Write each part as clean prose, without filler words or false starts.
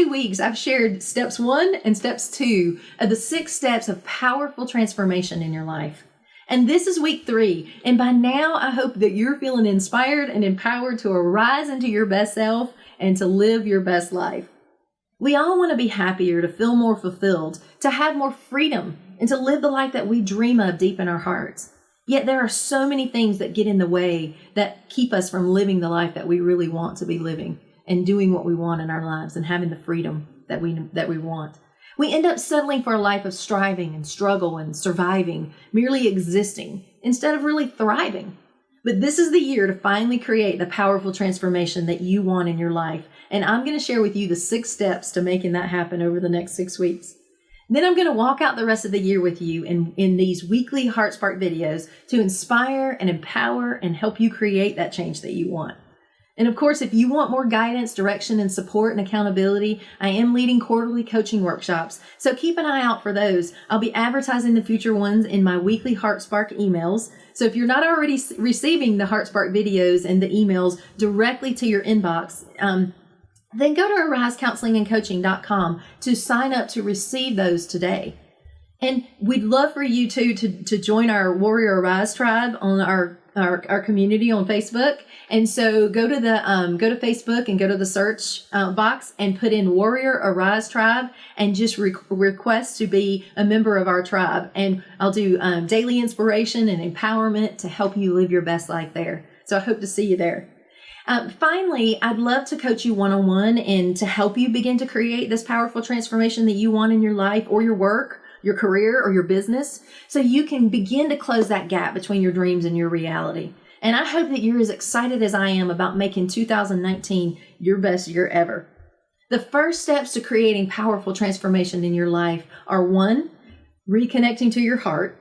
2 weeks, I've shared steps 1 and steps 2 of the 6 steps of powerful transformation in your life. And this is week 3. And by now, I hope that you're feeling inspired and empowered to arise into your best self and to live your best life. We all want to be happier, to feel more fulfilled, to have more freedom, and to live the life that we dream of deep in our hearts. Yet there are so many things that get in the way that keep us from living the life that we really want to be living and doing what we want in our lives and having the freedom that we want. We end up settling for a life of striving and struggle and surviving, merely existing, instead of really thriving. But this is the year to finally create the powerful transformation that you want in your life. And I'm going to share with you the 6 steps to making that happen over the next 6 weeks. Then I'm going to walk out the rest of the year with you in these weekly HeartSpark videos to inspire and empower and help you create that change that you want. And of course, if you want more guidance, direction, and support and accountability, I am leading quarterly coaching workshops. So keep an eye out for those. I'll be advertising the future ones in my weekly HeartSpark emails. So if you're not already receiving the HeartSpark videos and the emails directly to your inbox, then go to arisecounselingandcoaching.com to sign up to receive those today. And we'd love for you to join our Warrior Arise tribe on our community on Facebook. And so go to Facebook and go to the search box and put in Warrior Arise Tribe and just request to be a member of our tribe. And I'll do daily inspiration and empowerment to help you live your best life there. So I hope to see you there. Finally, I'd love to coach you one-on-one and to help you begin to create this powerful transformation that you want in your life or your work, your career, or your business, so you can begin to close that gap between your dreams and your reality. And I hope that you're as excited as I am about making 2019 your best year ever. The first steps to creating powerful transformation in your life are 1, reconnecting to your heart,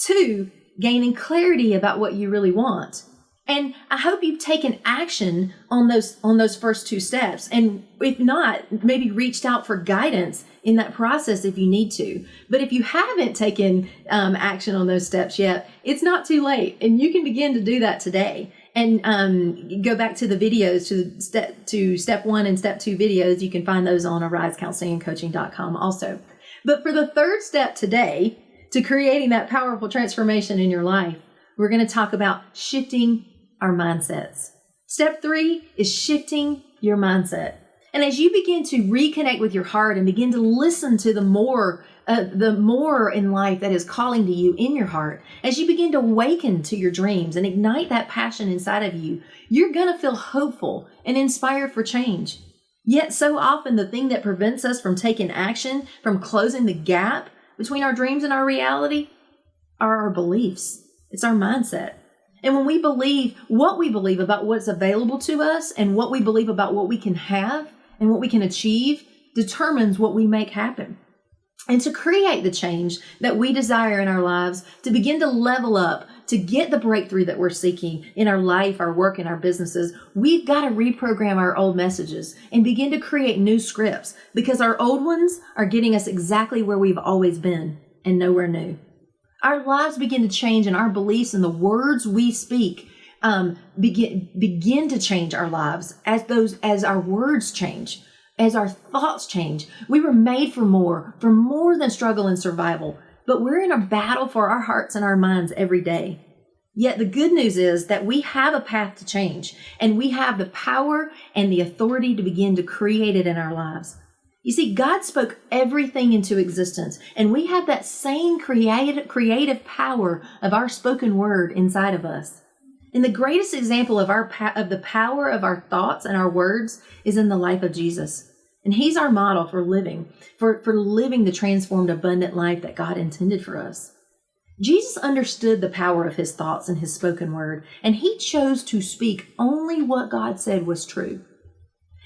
2, gaining clarity about what you really want. And I hope you've taken action on those first 2 steps. And if not, maybe reached out for guidance in that process if you need to. But if you haven't taken action on those steps yet, it's not too late. And you can begin to do that today. And go back to the videos, to step 1 and step 2 videos. You can find those on arisecounselingandcoaching.com also. But for the 3rd step today, to creating that powerful transformation in your life, we're going to talk about shifting our mindsets. Step 3 is shifting your mindset. And as you begin to reconnect with your heart and begin to listen to the more in life that is calling to you in your heart, as you begin to awaken to your dreams and ignite that passion inside of you, you're going to feel hopeful and inspired for change. Yet so often the thing that prevents us from taking action, from closing the gap between our dreams and our reality, are our beliefs. It's our mindset. And when we believe what we believe about what's available to us and what we believe about what we can have and what we can achieve determines what we make happen. And to create the change that we desire in our lives, to begin to level up, to get the breakthrough that we're seeking in our life, our work, and our businesses, we've got to reprogram our old messages and begin to create new scripts, because our old ones are getting us exactly where we've always been and nowhere new. Our lives begin to change, and our beliefs and the words we speak begin to change our lives as our words change, as our thoughts change. We were made for more than struggle and survival, but we're in a battle for our hearts and our minds every day. Yet the good news is that we have a path to change, and we have the power and the authority to begin to create it in our lives. You see, God spoke everything into existence, and we have that same creative power of our spoken word inside of us. And the greatest example of the power of our thoughts and our words is in the life of Jesus. And he's our model for living the transformed, abundant life that God intended for us. Jesus understood the power of his thoughts and his spoken word, and he chose to speak only what God said was true.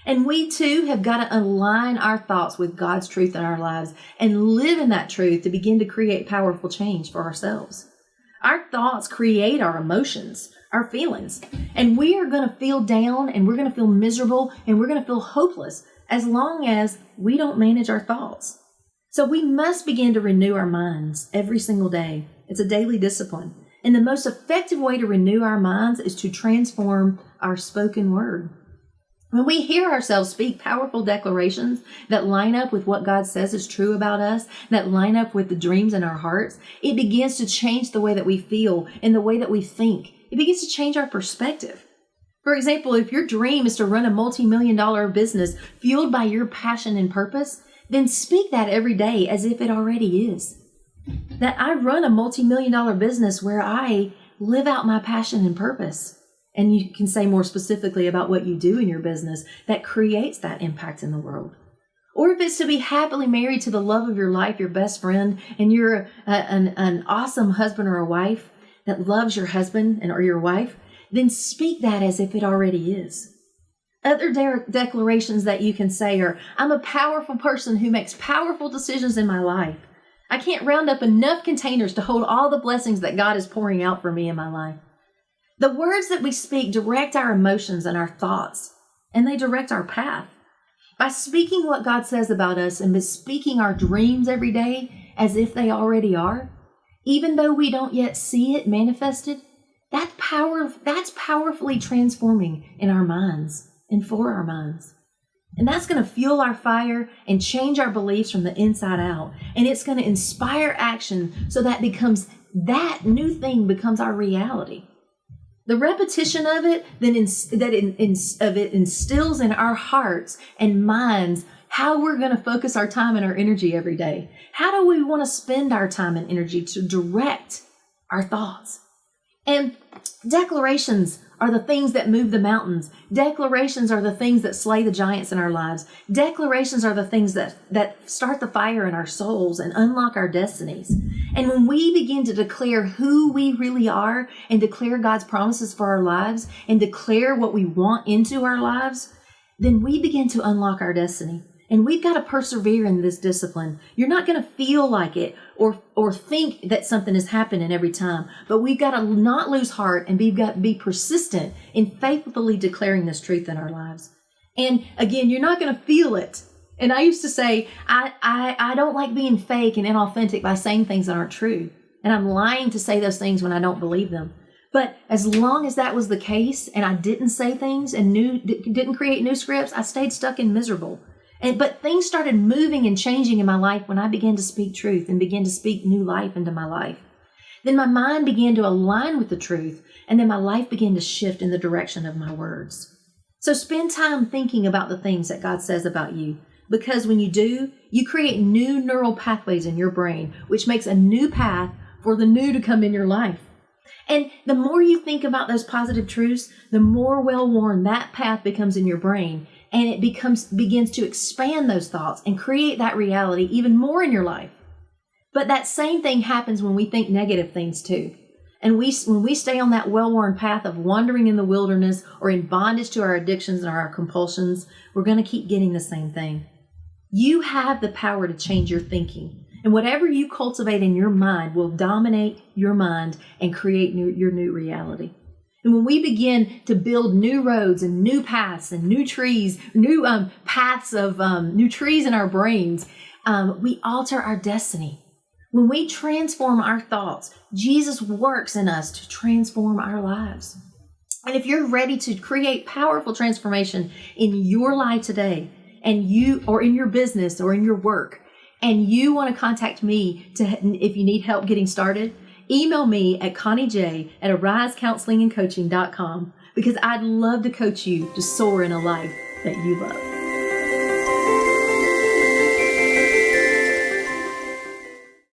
And we too have got to align our thoughts with God's truth in our lives and live in that truth to begin to create powerful change for ourselves. Our thoughts create our emotions, our feelings, and we are going to feel down, and we're going to feel miserable, and we're going to feel hopeless as long as we don't manage our thoughts. So we must begin to renew our minds every single day. It's a daily discipline. And the most effective way to renew our minds is to transform our spoken word. When we hear ourselves speak powerful declarations that line up with what God says is true about us, that line up with the dreams in our hearts, it begins to change the way that we feel and the way that we think. It begins to change our perspective. For example, if your dream is to run a multi-million-dollar business fueled by your passion and purpose, then speak that every day as if it already is. That I run a multi-million-dollar business where I live out my passion and purpose. And you can say more specifically about what you do in your business that creates that impact in the world. Or if it's to be happily married to the love of your life, your best friend, and you're an awesome husband or a wife that loves your husband or your wife, then speak that as if it already is. Other declarations that you can say are, I'm a powerful person who makes powerful decisions in my life. I can't round up enough containers to hold all the blessings that God is pouring out for me in my life. The words that we speak direct our emotions and our thoughts, and they direct our path. By speaking what God says about us and by speaking our dreams every day as if they already are, even though we don't yet see it manifested, that's powerfully transforming in our minds and for our minds. And that's going to fuel our fire and change our beliefs from the inside out. And it's going to inspire action so that new thing becomes our reality. The repetition of it instills in our hearts and minds how we're going to focus our time and our energy every day. How do we want to spend our time and energy to direct our thoughts? And declarations are the things that move the mountains. Declarations are the things that slay the giants in our lives. Declarations are the things that start the fire in our souls and unlock our destinies. And when we begin to declare who we really are and declare God's promises for our lives and declare what we want into our lives, then we begin to unlock our destiny. And we've got to persevere in this discipline. You're not going to feel like it or think that something is happening every time. But we've got to not lose heart and we've got to be persistent in faithfully declaring this truth in our lives. And again, you're not going to feel it. And I used to say, I don't like being fake and inauthentic by saying things that aren't true. And I'm lying to say those things when I don't believe them. But as long as that was the case and I didn't say things and didn't create new scripts, I stayed stuck and miserable. But things started moving and changing in my life when I began to speak truth and began to speak new life into my life. Then my mind began to align with the truth, and then my life began to shift in the direction of my words. So spend time thinking about the things that God says about you, because when you do, you create new neural pathways in your brain, which makes a new path for the new to come in your life. And the more you think about those positive truths, the more well-worn that path becomes in your brain. And it begins to expand those thoughts and create that reality even more in your life. But that same thing happens when we think negative things too. And when we stay on that well-worn path of wandering in the wilderness or in bondage to our addictions and our compulsions, we're going to keep getting the same thing. You have the power to change your thinking. And whatever you cultivate in your mind will dominate your mind and create your new reality. And when we begin to build new roads and new paths and new trees, new paths of new trees in our brains, we alter our destiny. When we transform our thoughts, Jesus works in us to transform our lives. And if you're ready to create powerful transformation in your life today, and or in your business or in your work, and you want to contact me if you need help getting started, email me at ConnieJ@AriseCounselingandCoaching.com because I'd love to coach you to soar in a life that you love.